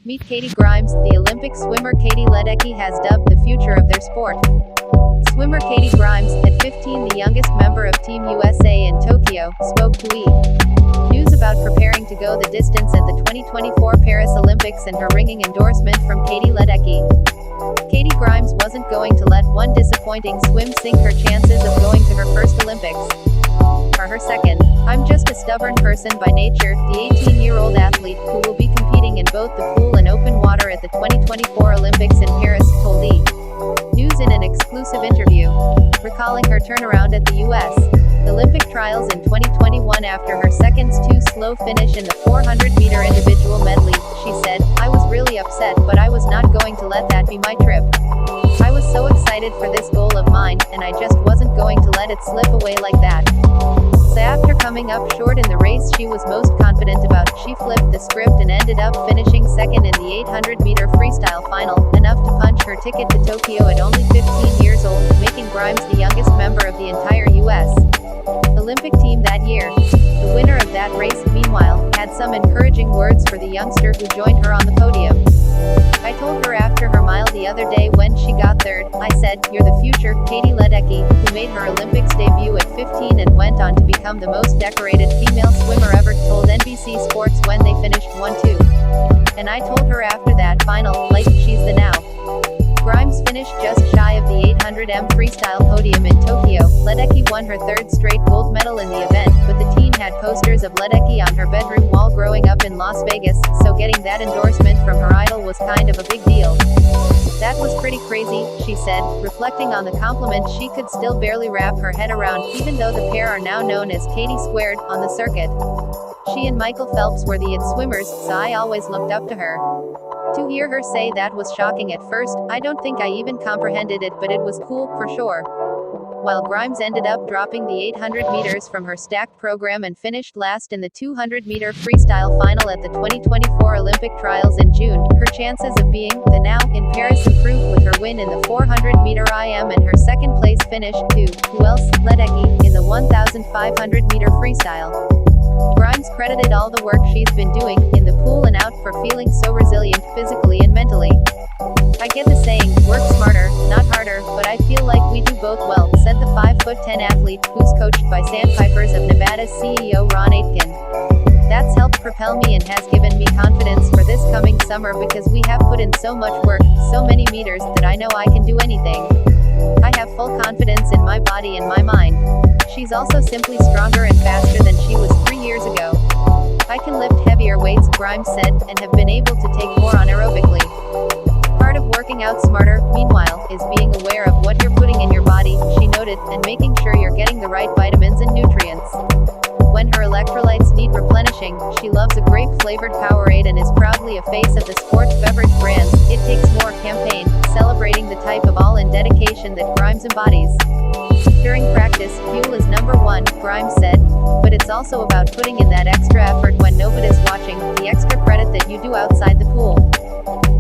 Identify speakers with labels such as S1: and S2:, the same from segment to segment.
S1: Meet Katie Grimes, the Olympic swimmer. Katie Ledecky has dubbed the future of their sport. Swimmer Katie Grimes, at 15, the youngest member of Team USA in Tokyo, spoke to E! News about preparing to go the distance at the 2024 Paris Olympics and her ringing endorsement from Katie Ledecky. Katie Grimes wasn't going to let one disappointing swim sink her chances of going to her first Olympics. For her second, "I'm just a stubborn person by nature," the 18-year-old athlete, who will be competing in both the pool and open water at the 2024 Olympics in Paris, told E! News in an exclusive interview. Recalling her turnaround at the U.S. Olympic trials in 2021 after her seconds too slow finish in the 400-meter individual medley, she said, "I was really upset, but I was not going to let that be my trip. I was so excited for this goal of mine, and I just wasn't going to let it slip away like that." So after coming up short in the race she was most confident about, she flipped the script and ended up finishing second in the 800-meter freestyle final, enough to punch her ticket to Tokyo at only 15 years old, making Grimes the youngest member of the entire U.S. Olympic team that year. The winner of that race, meanwhile, had some encouraging words for the youngster who joined her on the podium. "I told her after her mile the other day when she got third, I said, 'You're the future,'" Katie Ledecky, who made her Olympics debut at 15 and went on to become the most decorated female swimmer ever, told NBC Sports when they finished 1-2. "And I told her after that final, like, she's the now." Grimes finished just shy of the 800m freestyle podium in Tokyo. Ledecky won her third straight gold medal in the event, but the teen had posters of Ledecky on her bedroom wall growing up in Las Vegas, so getting that endorsement from her idol was kind of a big deal. "That was pretty crazy," she said, reflecting on the compliment she could still barely wrap her head around, even though the pair are now known as Katie Squared on the circuit. She and Michael Phelps were the it swimmers, so I always looked up to her. To hear her say that was shocking at first. I don't think I even comprehended it, but it was cool, for sure. While Grimes ended up dropping the 800 meters from her stacked program and finished last in the 200-meter freestyle final at the 2024 Olympic trials in June, her chances of being the now in Paris improved with her win in the 400-meter IM and her second-place finish, too. Who else? Ledecky, in the 1,500-meter freestyle. Grimes credited all the work she's been doing, in the pool and out, for feeling so resilient, physically and mentally. "I get the saying, work smarter, not harder, but I feel like we do both well," said the 5'10" athlete, who's coached by Sandpipers of Nevada's CEO Ron Aitken. "That's helped propel me and has given me confidence for this coming summer because we have put in so much work, so many meters, that I know I can do anything. I have full confidence in my body and my mind. She's also simply stronger and faster than she was 3 years ago. I can lift heavier weights," Grimes said, "and have been able to take more anaerobically. Part of working out smarter, meanwhile, is being aware of what you're putting in your body," she noted, "and making sure you're getting the right vitamins and nutrients. When her electrolytes need replenishing, she loves a grape-flavored Powerade and is proudly a face of the sports beverage brand It Takes More campaign, celebrating the type of all-in dedication that Grimes embodies. During practice, fuel is number one, Grimes said, but it's also about putting in that extra effort when nobody's watching, the extra credit that you do outside the pool."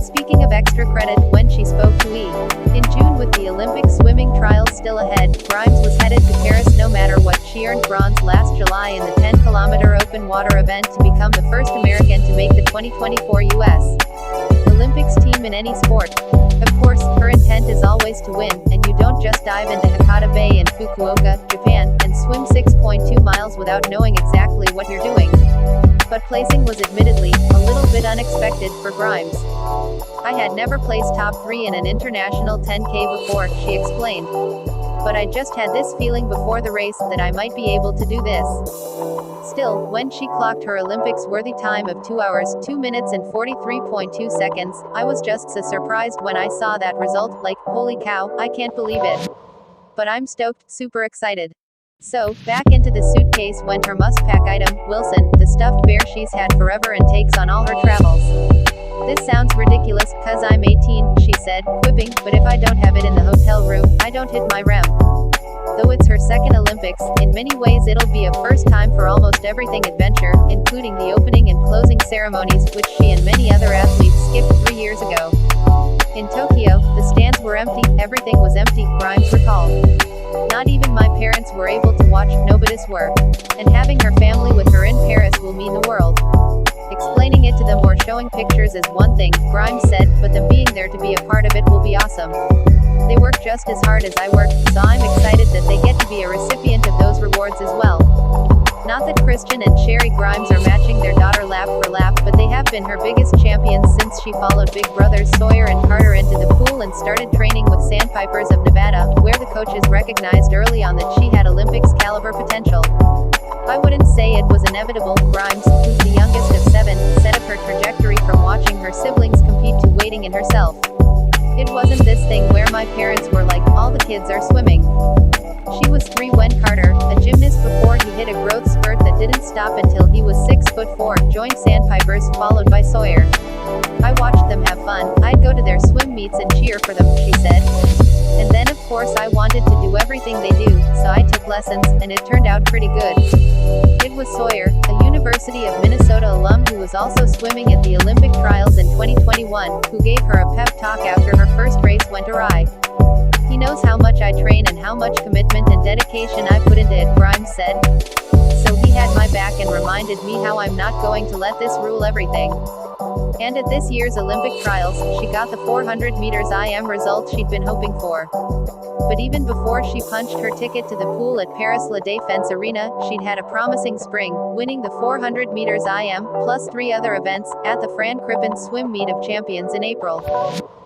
S1: Speaking of extra credit, when she spoke to E! in June with the Olympic swimming trials still ahead, Grimes was headed to Paris no matter what. She earned bronze last July in the 10-kilometer open water event to become the first American to make the 2024 U.S. Olympics team in any sport. Of course, her intent is always to win, and you don't just dive into Hakata Bay in Fukuoka, Japan, and swim 6.2 miles without knowing exactly what you're doing. But placing was admittedly a little bit unexpected for Grimes. "I had never placed top 3 in an international 10K before," she explained. "But I just had this feeling before the race that I might be able to do this." Still, when she clocked her Olympics-worthy time of 2 hours, 2 minutes and 43.2 seconds, "I was just so surprised when I saw that result, like, holy cow, I can't believe it. But I'm stoked, super excited." So, back into the suitcase went her must-pack item, Wilson, the stuffed bear she's had forever and takes on all her travels. "This sounds ridiculous, 'cause I'm 18, she said, quipping, "but if I don't have it in the hotel room, I don't hit my REM." Though it's her second Olympics, in many ways it'll be a first time for almost everything adventure, including the opening and closing ceremonies, which she and many other athletes skipped 3 years ago. In Tokyo, the stands were empty, everything was empty, Grimes recalled. "Not even my parents were able to watch, nobody's were. And having her family with her in Paris will mean the world." Explain Explaining it to them or showing pictures is one thing, Grimes said, but them being there to be a part of it will be awesome. They work just as hard as I work, so I'm excited that they get to be a recipient of those rewards as well. Not that Christian and Sherry Grimes are matching their daughter lap for lap, but they have been her biggest champions since she followed big brothers Sawyer and Carter into the pool and started training with Sandpipers of Nevada, where the coaches recognized early on that she had Olympics caliber potential. I wouldn't say it was inevitable. Grimes, who's the youngest of 7, said of her trajectory from watching her siblings compete to wading in herself. It wasn't this thing where my parents were like, all the kids are swimming. She was 3 when Carter, a gymnast before he hit a growth spurt that didn't stop until he was 6'4", joined Sandpipers, followed by Sawyer. I watched them have fun. I'd go to their swim meets and cheer for them, she said. And then of course I wanted to do everything they do, so I took lessons, and it turned out pretty good. It was Sawyer, a University of Minnesota alum who was also swimming at the Olympic trials in 2021, who gave her a pep talk after her first race went awry. He knows how much I train and how much commitment and dedication I put into it, Grimes said. So he had my back and reminded me how I'm not going to let this rule everything. And at this year's Olympic trials, she got the 400 meters IM result she'd been hoping for. But even before she punched her ticket to the pool at Paris La Défense Arena, she'd had a promising spring, winning the 400 meters IM, plus 3 other events, at the Fran Crippen Swim Meet of Champions in April.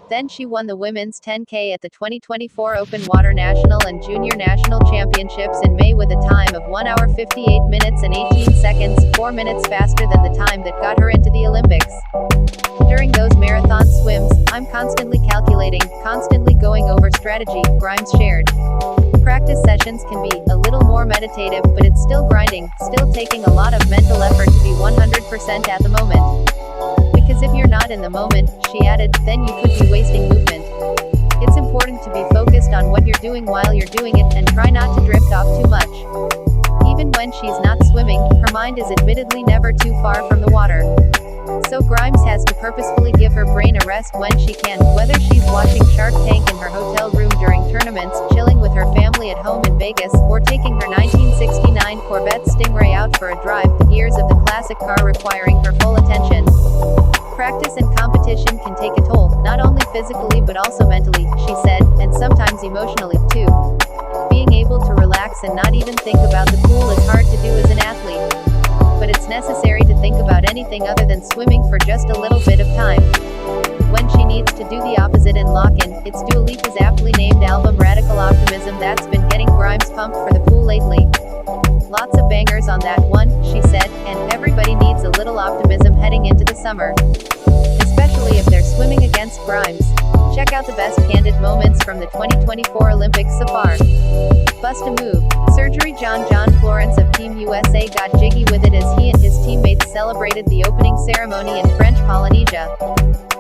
S1: Then she won the women's 10K at the 2024 Open Water National and Junior National Championships in May with a time of 1 hour 58 minutes and 18 seconds, 4 minutes faster than the time that got her into the Olympics. During those marathon swims, I'm constantly calculating, constantly going over strategy, Grimes shared. Practice sessions can be a little more meditative, but it's still grinding, still taking a lot of mental effort to be 100% at the moment. Because if you're not in the moment, she added, then you could be wasting movement. It's important to be focused on what you're doing while you're doing it, and try not to drift off too much. Even when she's not swimming, her mind is admittedly never too far from the water. So Grimes has to purposefully give her brain a rest when she can, whether she's watching Shark Tank in her hotel room during tournaments, chilling with her family at home in Vegas, or taking her 1969 Corvette Stingray out for a drive, the gears of the classic car requiring her full attention. Practice and competition can take a toll, not only physically but also mentally, she said, and sometimes emotionally, too. Being able to relax and not even think about the pool is hard to do as an athlete. But it's necessary to think about anything other than swimming for just a little bit of time. When she needs to do the opposite and lock in, it's Dua Lipa's aptly named album Radical Optimism that's been getting Grimes pumped for the pool lately. Lots of bangers on that one, she said, and everybody needs a little optimism heading into the summer. Especially if they're swimming against Grimes. Check out the best candid moments from the 2024 Olympics so far. Bust a move. Surgery John Florence of Team USA got jiggy with it as he and his teammates celebrated the opening ceremony in French Polynesia.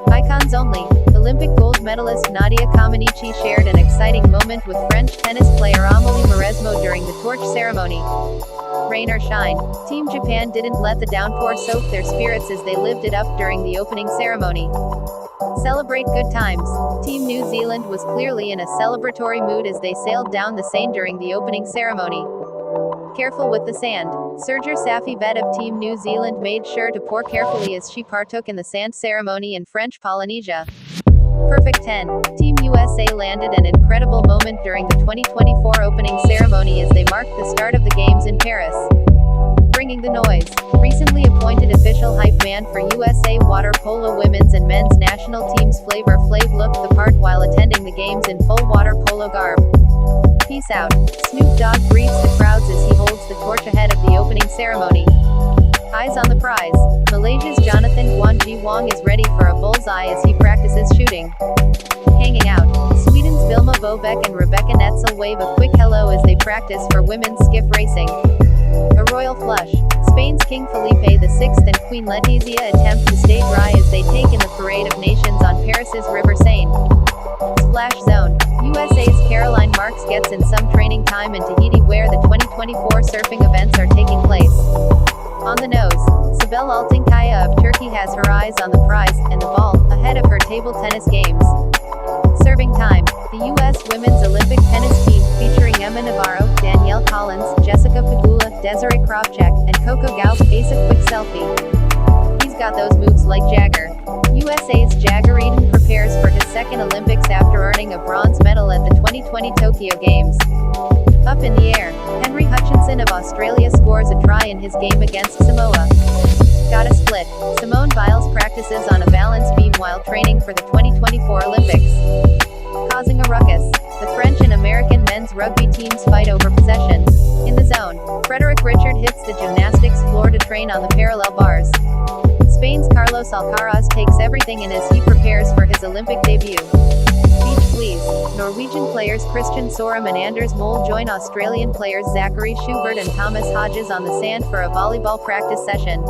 S1: Icons only. Olympic gold medalist Nadia Comaneci shared an exciting moment with French tennis player Amélie Mauresmo during the torch ceremony. Rain or shine, Team Japan didn't let the downpour soak their spirits as they lived it up during the opening ceremony. Celebrate good times. Team New Zealand was clearly in a celebratory mood as they sailed down the Seine during the opening ceremony. Careful with the sand. Serger Safi Vet of Team New Zealand made sure to pour carefully as she partook in the sand ceremony in French Polynesia. Perfect 10. Team USA landed an incredible moment during the 2024 opening ceremony as they marked the start of the Games in Paris. Bringing the noise. Recently appointed official hype man for USA Water Polo women's and men's national teams Flavor Flav looked the part while attending the Games in full water polo garb. Peace out. Snoop Dogg greets the crowds as he holds the torch ahead of the opening ceremony. Eyes on the prize. Malaysia's Jonathan Guanji Wong is ready for a bullseye as he practices shooting. Hanging out. Sweden's Vilma Bobeck and Rebecca Netzel wave a quick hello as they practice for women's skiff racing. A royal flush. Spain's King Felipe VI and Queen Letizia attempt to stay dry as they take in the Parade of Nations on Paris's River Seine. Splash zone. USA's Caroline Marks gets in some training time in Tahiti where the 2024 surfing events are taking place. On the nose. Sibel Altınkaya of Turkey has her eyes on the prize, and the ball, ahead of her table tennis games. Serving time. The U.S. Women's Olympic tennis team, featuring Emma Navarro, Danielle Collins, Jessica Pegula, Desiree Kravchuk, and Coco Gauff, ace a quick selfie. He's got those moves like Jagger. USA's Jagger Eden prepares for his second Olympics after earning a bronze medal at the 2020 Tokyo Games. Up in the air, Henry Hutchinson of Australia scores a try in his game against Samoa. Got a split. Simone Biles practices on a balance beam while training for the 2024 Olympics, causing a ruckus. The French and American men's rugby teams fight over possession. In the zone, Frederick Richard hits the gymnastics floor to train on the parallel bars. Spain's Carlos Alcaraz takes everything in as he prepares for his Olympic debut. Beach please. Norwegian players Christian Sorum and Anders Mole join Australian players Zachary Schubert and Thomas Hodges on the sand for a volleyball practice session.